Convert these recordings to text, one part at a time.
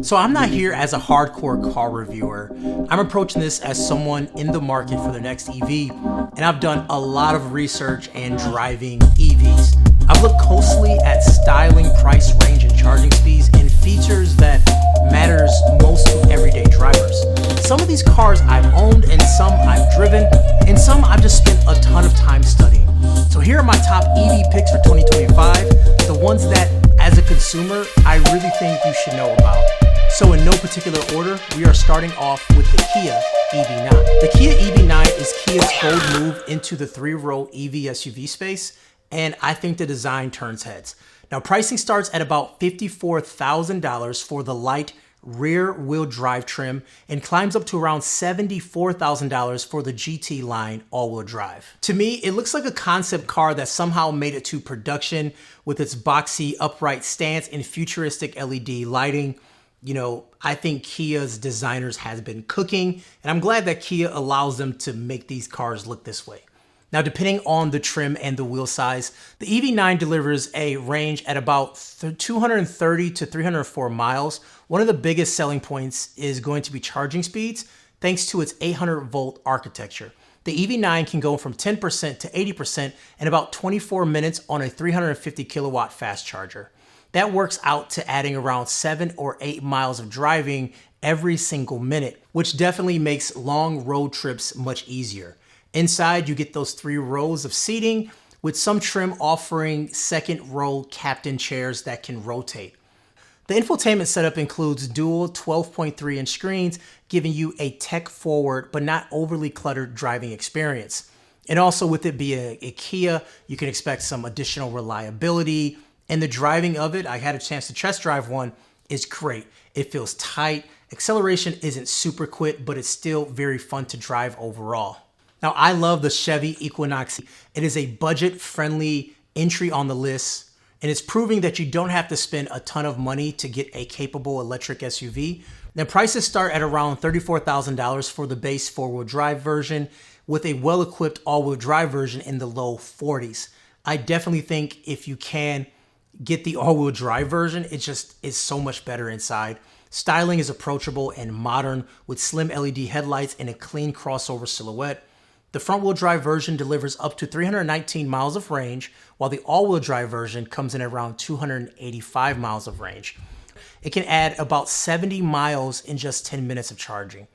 So I'm not here as a hardcore car reviewer. I'm approaching this as someone in the market for their next EV, and I've done a lot of research and driving EVs. I've looked closely at styling, price, range, and charging speeds, and features that matters most to everyday drivers. Some of these cars I've owned, and some I've driven, and some I've just spent a ton of time studying. So here are my top EV picks for 2025, the ones that, as a consumer, I really think you should know about. So in no particular order, we are starting off with the Kia EV9. The Kia EV9 is Kia's bold move into the three-row EV SUV space, and I think the design turns heads. Now, pricing starts at about $54,000 for the light rear-wheel drive trim and climbs up to around $74,000 for the GT line all-wheel drive. To me, it looks like a concept car that somehow made it to production with its boxy upright stance and futuristic LED lighting. You know, I think Kia's designers has been cooking, and I'm glad that Kia allows them to make these cars look this way. Now, depending on the trim and the wheel size, the EV9 delivers a range at about 230 to 304 miles. One of the biggest selling points is going to be charging speeds, thanks to its 800-volt architecture. The EV9 can go from 10% to 80% in about 24 minutes on a 350 kilowatt fast charger. That works out to adding around 7 or 8 miles of driving every single minute, which definitely makes long road trips much easier. Inside, you get those 3 rows of seating, with some trim offering second row captain chairs that can rotate. The infotainment setup includes dual 12.3-inch screens, giving you a tech-forward but not overly cluttered driving experience. And also, with it being a Kia, you can expect some additional reliability. And the driving of it, I had a chance to test drive one, is great. It feels tight. Acceleration isn't super quick, but it's still very fun to drive overall. Now, I love the Chevy Equinox. It is a budget-friendly entry on the list, and it's proving that you don't have to spend a ton of money to get a capable electric SUV. Now, prices start at around $34,000 for the base four-wheel drive version, with a well-equipped all-wheel drive version in the low 40s. I definitely think if you can get the all-wheel drive version, it just is so much better inside. Styling is approachable and modern with slim LED headlights and a clean crossover silhouette. The front-wheel drive version delivers up to 319 miles of range, while the all-wheel drive version comes in around 285 miles of range. It can add about 70 miles in just 10 minutes of charging.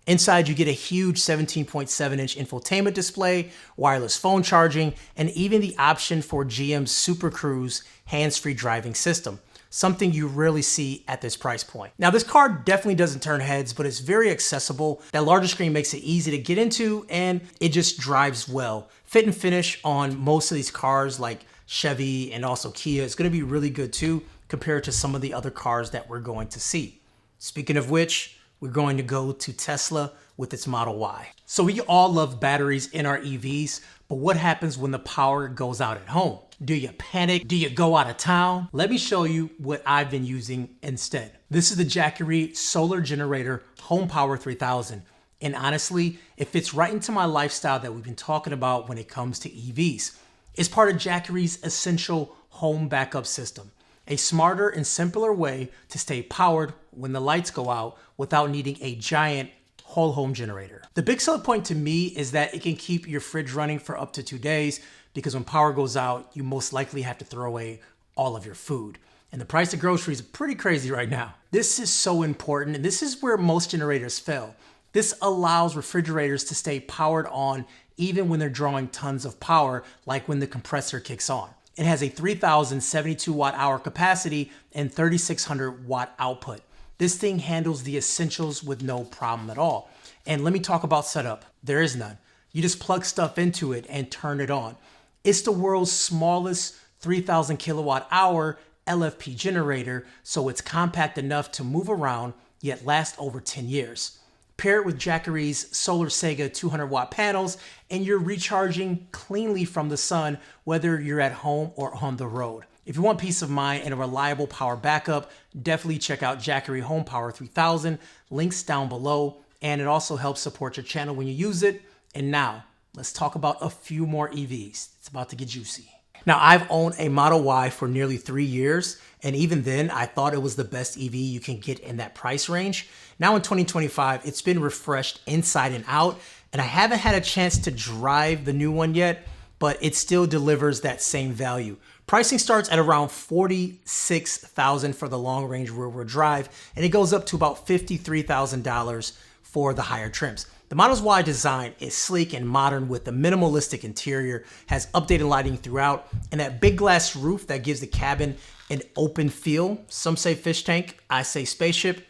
Inside, you get a huge 17.7-inch infotainment display, wireless phone charging, and even the option for GM's Super Cruise hands-free driving system, something you rarely see at this price point. Now, this car definitely doesn't turn heads, but it's very accessible. That larger screen makes it easy to get into, and it just drives well. Fit and finish on most of these cars like Chevy and also Kia is going to be really good too, compared to some of the other cars that we're going to see. Speaking of which, we're going to go to Tesla with its Model Y. So we all love batteries in our EVs, but what happens when the power goes out at home? Do you panic? Do you go out of town? Let me show you what I've been using instead. This is the Jackery Solar Generator HomePower 3000. And honestly, it fits right into my lifestyle that we've been talking about when it comes to EVs. It's part of Jackery's essential home backup system, a smarter and simpler way to stay powered when the lights go out without needing a giant whole home generator. The big selling point to me is that it can keep your fridge running for up to 2 days, because when power goes out, you most likely have to throw away all of your food. And the price of groceries is pretty crazy right now. This is so important, and this is where most generators fail. This allows refrigerators to stay powered on even when they're drawing tons of power, like when the compressor kicks on. It has a 3,072 watt-hour capacity and 3,600 watt output. This thing handles the essentials with no problem at all. And let me talk about setup. There is none. You just plug stuff into it and turn it on. It's the world's smallest 3,000 kilowatt hour LFP generator, so it's compact enough to move around yet last over 10 years. Pair it with Jackery's Solar Sega 200 watt panels, and you're recharging cleanly from the sun, whether you're at home or on the road. If you want peace of mind and a reliable power backup, definitely check out Jackery HomePower 3000. Links down below, and it also helps support your channel when you use it. And now, let's talk about a few more EVs. It's about to get juicy. Now, I've owned a Model Y for nearly 3 years, and even then, I thought it was the best EV you can get in that price range. Now in 2025, it's been refreshed inside and out, and I haven't had a chance to drive the new one yet, but it still delivers that same value. Pricing starts at around $46,000 for the long range rear wheel drive, and it goes up to about $53,000 for the higher trims. The Model Y design is sleek and modern with a minimalistic interior, has updated lighting throughout, and that big glass roof that gives the cabin an open feel. Some say fish tank, I say spaceship.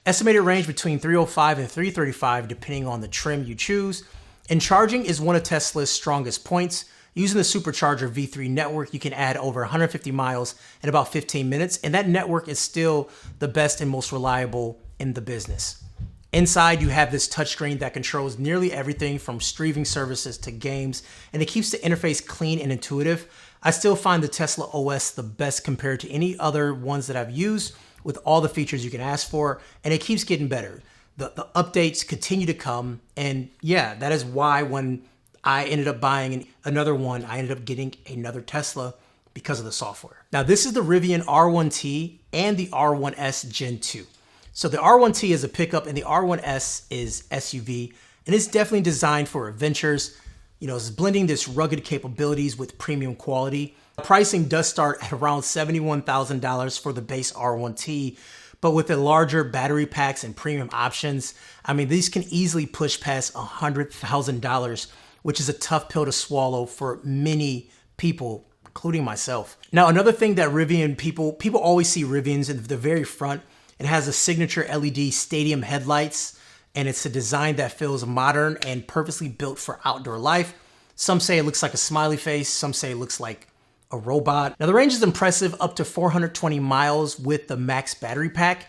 Estimated range between 305 and 335 depending on the trim you choose. And charging is one of Tesla's strongest points. Using the supercharger V3 network, you can add over 150 miles in about 15 minutes, and that network is still the best and most reliable in the business. Inside, you have this touchscreen that controls nearly everything from streaming services to games, and it keeps the interface clean and intuitive. I still find the Tesla OS the best compared to any other ones that I've used, with all the features you can ask for, and it keeps getting better. The updates continue to come, and yeah, that is why when I ended up buying another one, I ended up getting another Tesla because of the software. Now, this is the Rivian R1T and the R1S Gen 2. So the R1T is a pickup and the R1S is SUV, and it's definitely designed for adventures. You know, it's blending this rugged capabilities with premium quality. Pricing does start at around $71,000 for the base R1T, but with the larger battery packs and premium options, I mean, these can easily push past $100,000, which is a tough pill to swallow for many people, including myself. Now, another thing that Rivian people always see Rivians in the very front. It has a signature LED stadium headlights, and it's a design that feels modern and purposely built for outdoor life. Some say it looks like a smiley face. Some say it looks like a robot. Now, the range is impressive, up to 420 miles with the max battery pack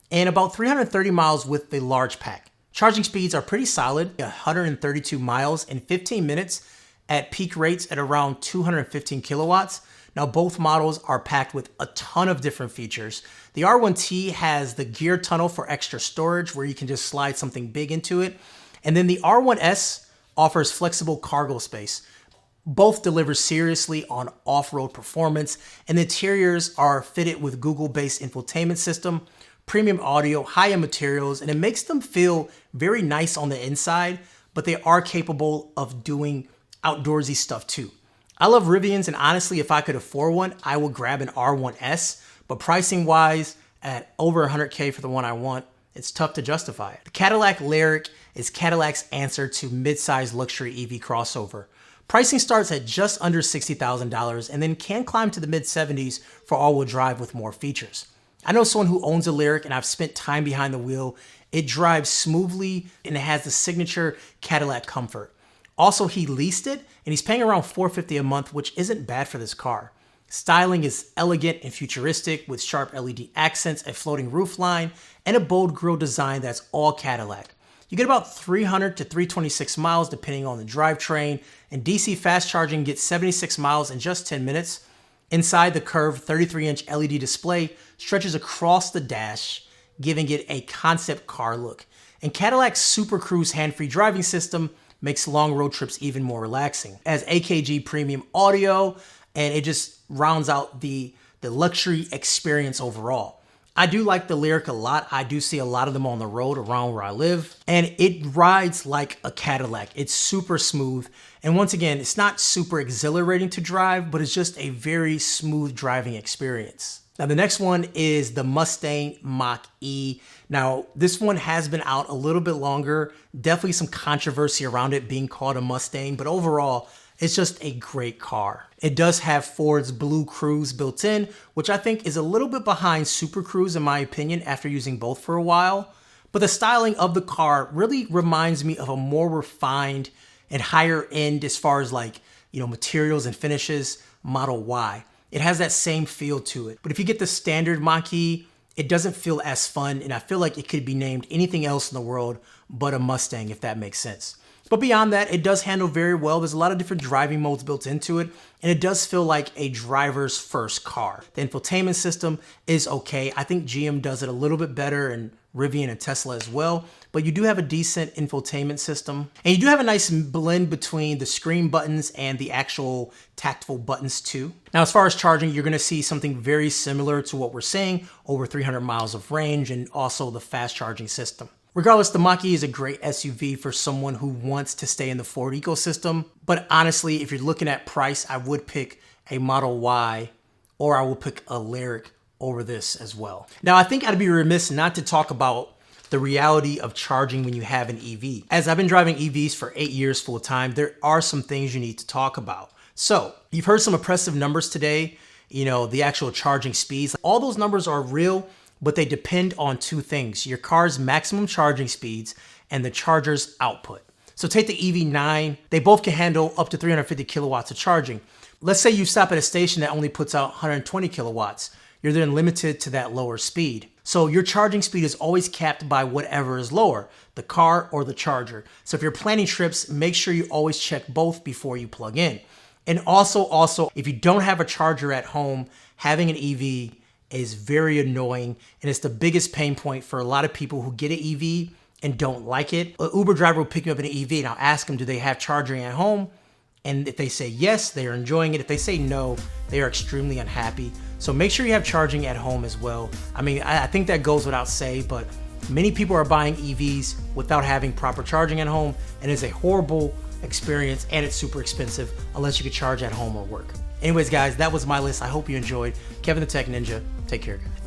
and about 330 miles with the large pack. Charging speeds are pretty solid, 132 miles in 15 minutes at peak rates at around 215 kilowatts. Now, both models are packed with a ton of different features. The R1T has the gear tunnel for extra storage where you can just slide something big into it. And then the R1S offers flexible cargo space. Both deliver seriously on off-road performance, and the interiors are fitted with Google-based infotainment system, premium audio, high-end materials, and it makes them feel very nice on the inside, but they are capable of doing outdoorsy stuff too. I love Rivians, and honestly, if I could afford one, I would grab an R1S, but pricing-wise, at over $100K for the one I want, it's tough to justify it. The Cadillac LYRIQ is Cadillac's answer to mid-size luxury EV crossover. Pricing starts at just under $60,000 and then can climb to the mid-70s for all-wheel drive with more features. I know someone who owns a LYRIQ, and I've spent time behind the wheel. It drives smoothly and it has the signature Cadillac comfort. Also, he leased it and he's paying around $450 a month, which isn't bad for this car. Styling is elegant and futuristic with sharp LED accents, a floating roofline, and a bold grille design that's all Cadillac. You get about 300 to 326 miles depending on the drivetrain, and DC fast charging gets 76 miles in just 10 minutes. Inside, the curved 33-inch LED display stretches across the dash, giving it a concept car look. And Cadillac's Super Cruise hand-free driving system makes long road trips even more relaxing. It has AKG premium audio, and it just rounds out the luxury experience overall. I do like the LYRIQ a lot. I do see a lot of them on the road around where I live, and it rides like a Cadillac. It's super smooth, and once again, it's not super exhilarating to drive, but it's just a very smooth driving experience. Now, the next one is the Mustang Mach-E. Now, this one has been out a little bit longer. Definitely some controversy around it being called a Mustang, but overall, it's just a great car. It does have Ford's Blue Cruise built in, which I think is a little bit behind Super Cruise in my opinion after using both for a while. But the styling of the car really reminds me of a more refined and higher end as far as materials and finishes Model Y. It has that same feel to it. But if you get the standard Mach-E, it doesn't feel as fun, and I feel like it could be named anything else in the world but a Mustang, if that makes sense. But beyond that, it does handle very well. There's a lot of different driving modes built into it, and it does feel like a driver's first car. The infotainment system is okay. I think GM does it a little bit better, and Rivian and Tesla as well, but you do have a decent infotainment system. And you do have a nice blend between the screen buttons and the actual tactile buttons too. Now, as far as charging, you're gonna see something very similar to what we're saying, over 300 miles of range, and also the fast charging system. Regardless, the Mach-E is a great SUV for someone who wants to stay in the Ford ecosystem. But honestly, if you're looking at price, I would pick a Model Y, or I would pick a LYRIQ over this as well. Now, I think I'd be remiss not to talk about the reality of charging when you have an EV. As I've been driving EVs for 8 years full time, there are some things you need to talk about. So you've heard some impressive numbers today, the actual charging speeds. All those numbers are real, but they depend on two things: your car's maximum charging speeds and the charger's output. So take the EV9, they both can handle up to 350 kilowatts of charging. Let's say you stop at a station that only puts out 120 kilowatts. You're then limited to that lower speed. So your charging speed is always capped by whatever is lower, the car or the charger. So if you're planning trips, make sure you always check both before you plug in. And also, if you don't have a charger at home, having an EV is very annoying, and it's the biggest pain point for a lot of people who get an EV and don't like it. An Uber driver will pick me up in an EV, and I'll ask them, do they have charging at home? And if they say yes, they are enjoying it. If they say no, they are extremely unhappy. So make sure you have charging at home as well. I mean, I think that goes without saying, but many people are buying EVs without having proper charging at home, and it's a horrible experience, and it's super expensive unless you can charge at home or work. Anyways, guys, that was my list. I hope you enjoyed. Kevin the Tech Ninja. Take care, guys.